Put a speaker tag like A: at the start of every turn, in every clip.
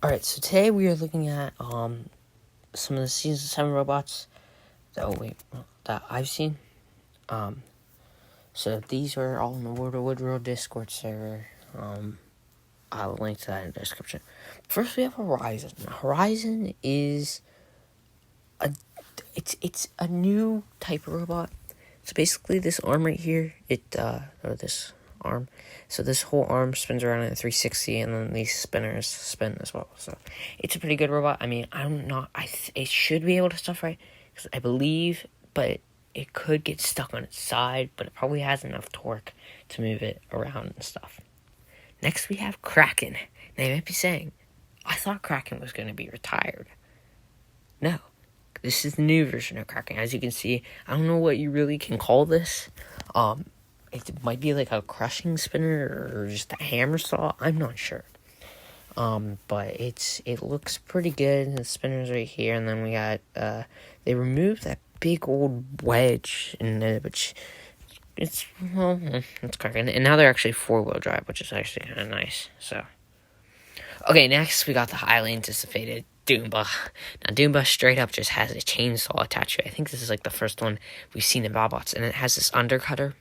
A: Alright, so today we are looking at some of the Season 7 robots that I've seen. So these are all in the World of Woodrow Discord server. I'll link to that in the description. First we have Horizon. Now, Horizon is it's a new type of robot. So basically this arm right here, this arm. So this whole arm spins around at 360, and then these spinners spin as well. So it's a pretty good robot. I mean, it should be able to stuff right, because I believe, but it could get stuck on its side, but it probably has enough torque to move it around and stuff. Next we have Kraken. Now you might be saying, I thought Kraken was going to be retired. No. This is the new version of Kraken. As you can see, I don't know what you really can call this. It might be like a crushing spinner or just a hammer saw. I'm not sure. But it looks pretty good. The spinner's right here, and then we got they removed that big old wedge, which it's Kraken. And now they're actually 4-wheel drive, which is actually kind of nice. So, okay, next we got the highly anticipated Doomba. Now, Doomba straight up just has a chainsaw attached to it. I think this is like the first one we've seen in battlebots, and it has this undercutter.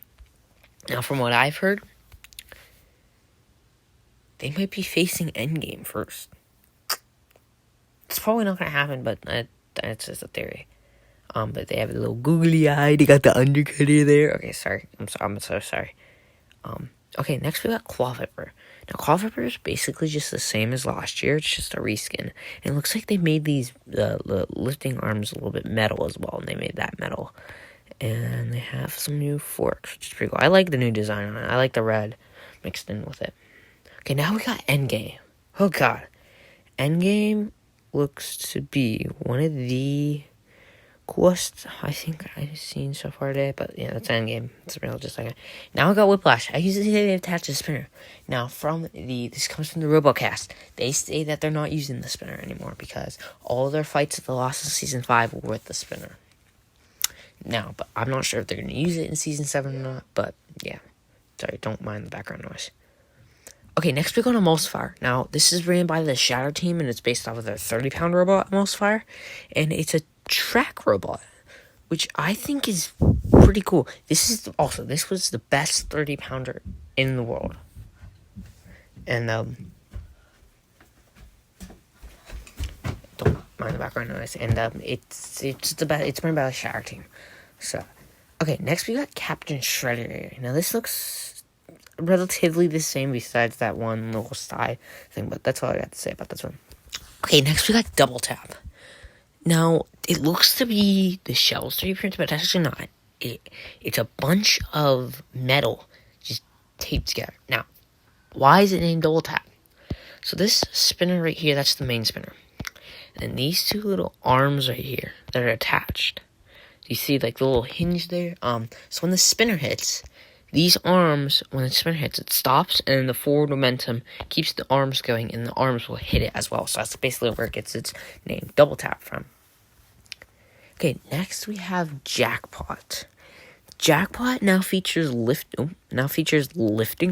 A: Now, from what I've heard, they might be facing Endgame first. It's probably not going to happen, but that's just a theory. But they have a little googly eye. They got the undercutter there. Okay, sorry. I'm so sorry. Okay, next we got Claw Viper. Now, Claw Viper is basically just the same as last year. It's just a reskin. And it looks like they made these the lifting arms a little bit metal as well, and they made that metal. And they have some new forks, which is pretty cool. I like the new design on it. I like the red mixed in with it. Okay, now we got Endgame. Oh, God. Endgame looks to be one of the coolest I think I've seen so far today. But, yeah, that's Endgame. It's real, just like it. Now we got Whiplash. I usually say they attach a spinner. Now, this comes from the Robocast. They say that they're not using the spinner anymore because all of their fights at the loss of Season 5 were with the spinner. Now, but I'm not sure if they're going to use it in Season 7 or not, but yeah. Sorry, don't mind the background noise. Okay, next we go to Emulsifier. Now, this is ran by the Shadow team, and it's based off of their 30-pound robot, Emulsifier, and it's a track robot, which I think is pretty cool. This was the best 30-pounder in the world. And, don't mind the background noise. And, it's ran by the Shadow team. So, okay, next we got Captain Shredder. Now, this looks relatively the same besides that one little side thing, but that's all I got to say about this one. Okay, next we got Double Tap. Now, it looks to be the shell's 3D printed, but it's actually not. It's a bunch of metal just taped together. Now, why is it named Double Tap? So this spinner right here, that's the main spinner. And these two little arms right here that are attached. You see, like, the little hinge there? So when the spinner hits, these arms, when the spinner hits, it stops, and the forward momentum keeps the arms going, and the arms will hit it as well. So that's basically where it gets its name, Double Tap, from. Okay, next we have Jackpot. Jackpot now features lifting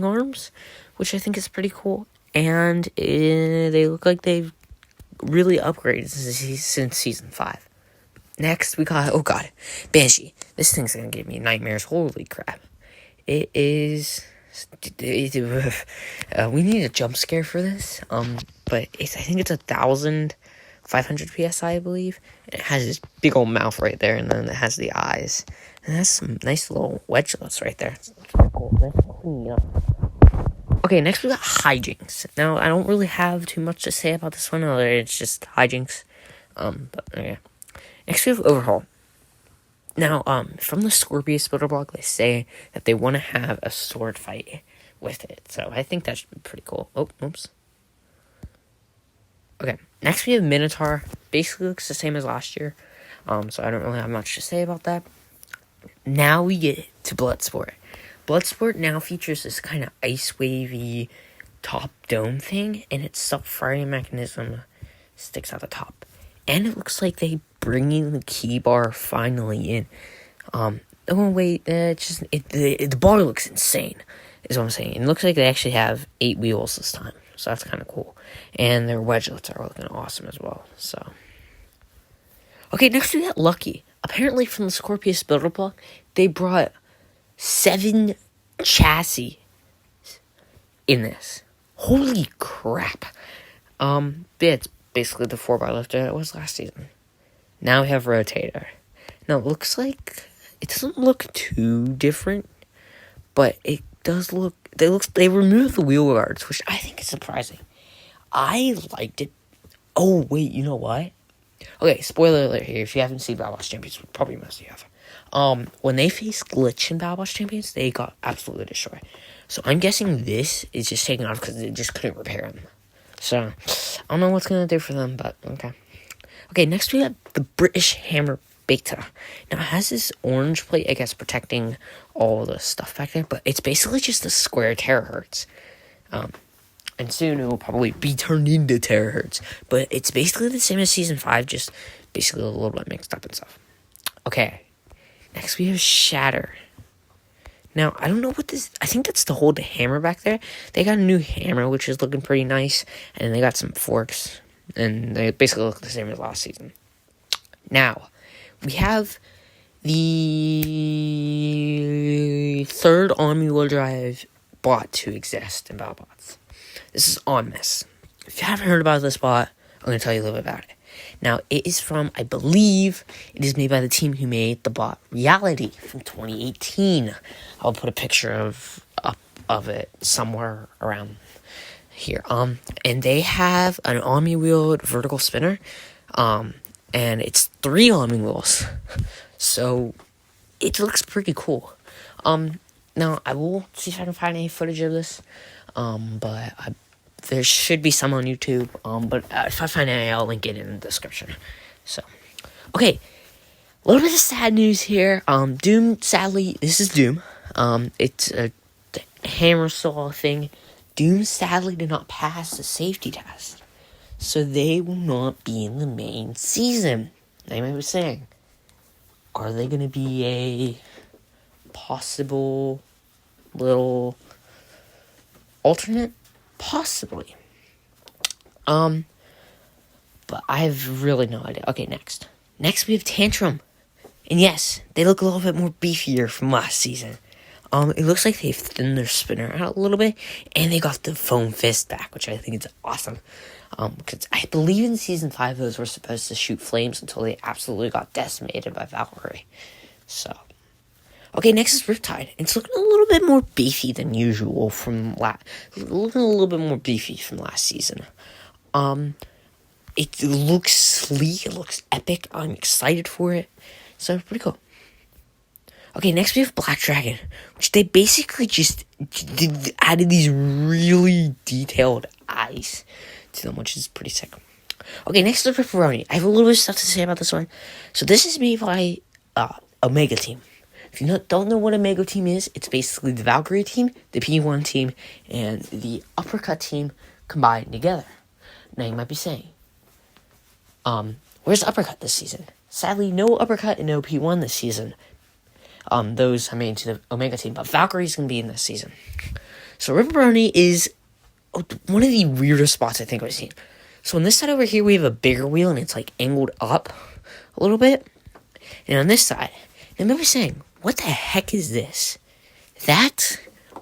A: arms, which I think is pretty cool, and they look like they've really upgraded since Season 5. Next, we got, Banshee. This thing's gonna give me nightmares. Holy crap. We need a jump scare for this. But I think it's 1,500 PSI, I believe. And it has this big old mouth right there, and then it has the eyes. And it has some nice little wedgelets right there. It's cool. Nice clean up. Okay, next we got Hijinks. Now, I don't really have too much to say about this one, other than it's just Hijinks. But, okay. Next we have Overhaul. Now, from the Scorpius builder blog, they say that they want to have a sword fight with it. So, I think that should be pretty cool. Oh, oops. Okay, next we have Minotaur. Basically looks the same as last year. So I don't really have much to say about that. Now we get to Bloodsport. Bloodsport now features this kind of ice wavy top dome thing, and its self-firing mechanism sticks out the top. And it looks like they bringing the key bar finally in. The bar looks insane, is what I'm saying. It looks like they actually have 8 wheels this time. So that's kind of cool. And their wedgelets are looking awesome as well. So, okay, next we got Lucky. Apparently from the Scorpius builder block, they brought 7 chassis in this. Holy crap. It's basically the 4x lifter that it was last season. Now we have Rotator. Now it looks like it doesn't look too different, but it does look. They removed the wheel guards, which I think is surprising. I liked it. Oh wait, you know what? Okay, spoiler alert here. If you haven't seen battlebots Champions, probably most of you have. When they faced Glitch in battlebots Champions, they got absolutely destroyed. So I'm guessing this is just taken off because they just couldn't repair them. So I don't know what's gonna do for them, but okay. Okay, next we got the British Hammer Beta. Now it has this orange plate, I guess, protecting all the stuff back there, but it's basically just a square terahertz. And soon it will probably be turned into terahertz. But it's basically the same as Season 5, just basically a little bit mixed up and stuff. Okay, next we have Shatter. Now, I don't know what this... I think that's to hold the hammer back there. They got a new hammer, which is looking pretty nice. And they got some forks. And they basically look the same as last season. Now, we have the third all-wheel drive bot to exist in BattleBots. This is Omnis. If you haven't heard about this bot, I'm going to tell you a little bit about it. Now, it is from, I believe, it is made by the team who made the bot Reality from 2018. I'll put a picture of it somewhere around here. And they have an Omni-wheeled vertical spinner. And it's 3 Omni wheels. So, it looks pretty cool. Now, I will see if I can find any footage of this. But there should be some on YouTube. But if I find any, I'll link it in the description. So, okay. A little bit of sad news here. Doom, sadly, this is Doom. It's a hammer saw thing. Doom sadly did not pass the safety test. So they will not be in the main season. Now you might be saying, are they going to be a possible little alternate? Possibly. But I have really no idea. Okay, next. Next we have Tantrum. And yes, they look a little bit more beefier from last season. It looks like they've thinned their spinner out a little bit, and they got the foam fist back, which I think is awesome. Because I believe in Season 5 those were supposed to shoot flames until they absolutely got decimated by Valkyrie. So, okay, next is Riptide. It's looking a little bit more beefy than usual from looking a little bit more beefy from last season. It looks sleek, it looks epic, I'm excited for it. So, pretty cool. Okay, next we have Black Dragon, which they basically just added these really detailed eyes to them, which is pretty sick. Okay, next is Ripperoni. I have a little bit of stuff to say about this one. So this is made by Omega Team. If you don't know what Omega Team is, it's basically the Valkyrie team, the P1 team, and the Uppercut team combined together. Now you might be saying, where's Uppercut this season? Sadly, no Uppercut and no P1 this season. Those I made to the Omega team, but Valkyrie's gonna be in this season. So Ripperoni is one of the weirdest spots I think I've seen. So on this side over here, we have a bigger wheel, and it's like angled up a little bit. And on this side, I remember saying, what the heck is this? That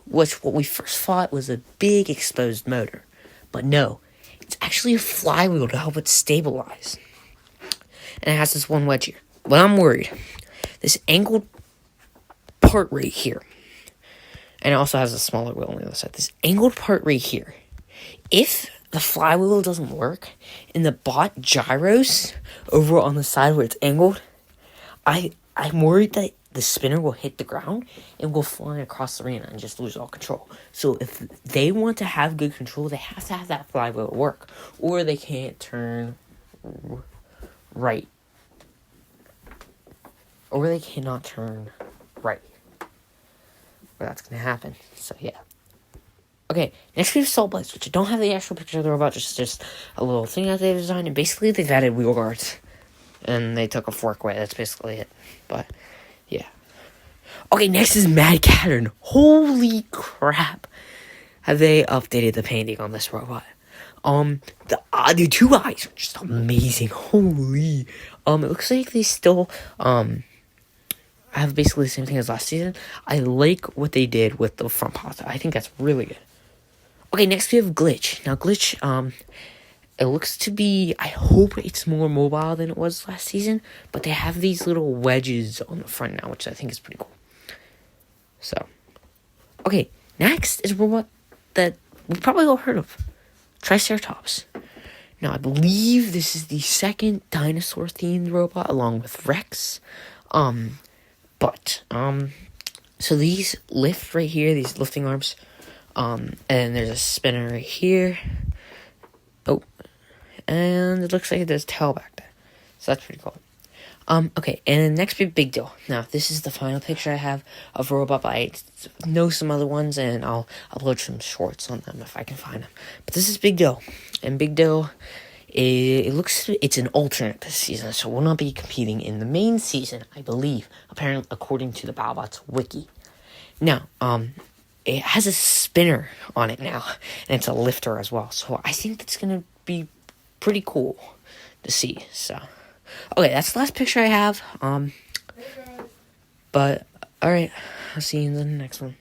A: was what we first thought was a big exposed motor. But no, it's actually a flywheel to help it stabilize. And it has this one wedge here. But I'm worried. This angled part right here. And it also has a smaller wheel on the other side. This angled part right here. If the flywheel doesn't work and the bot gyros over on the side where it's angled, I'm worried that the spinner will hit the ground and will fly across the arena and just lose all control. So if they want to have good control, they have to have that flywheel work, or they can't turn right. Or they cannot turn right. Or that's going to happen. So yeah. Okay, next we have Soul Blades, which I don't have the actual picture of the robot, just a little thing that they designed, and basically they've added wheel guards. And they took a fork away, that's basically it. But, yeah. Okay, next is Mad Cattern. Holy crap. have they updated the painting on this robot. The two eyes are just amazing. Holy. It looks like they still have basically the same thing as last season. I like what they did with the front paws. I think that's really good. Okay, next we have Glitch. Now Glitch, it looks to be, I hope it's more mobile than it was last season, but they have these little wedges on the front now, which I think is pretty cool. So, okay, next is a robot that we've probably all heard of. Triceratops. Now, I believe this is the second dinosaur-themed robot, along with Rex. So these lift right here, these lifting arms, and there's a spinner right here. Oh, and it looks like there's a tail back there. So that's pretty cool. Okay, and next big deal. Now, this is the final picture I have of a robot, but I know some other ones, and I'll upload some shorts on them if I can find them. But this is Big Deal, and Big Deal, it's an alternate this season, so we'll not be competing in the main season, I believe, apparently according to the BattleBots wiki. Now, it has a spinner on it now, and it's a lifter as well, so I think that's gonna be pretty cool to see. So, okay, that's the last picture I have. But alright, I'll see you in the next one.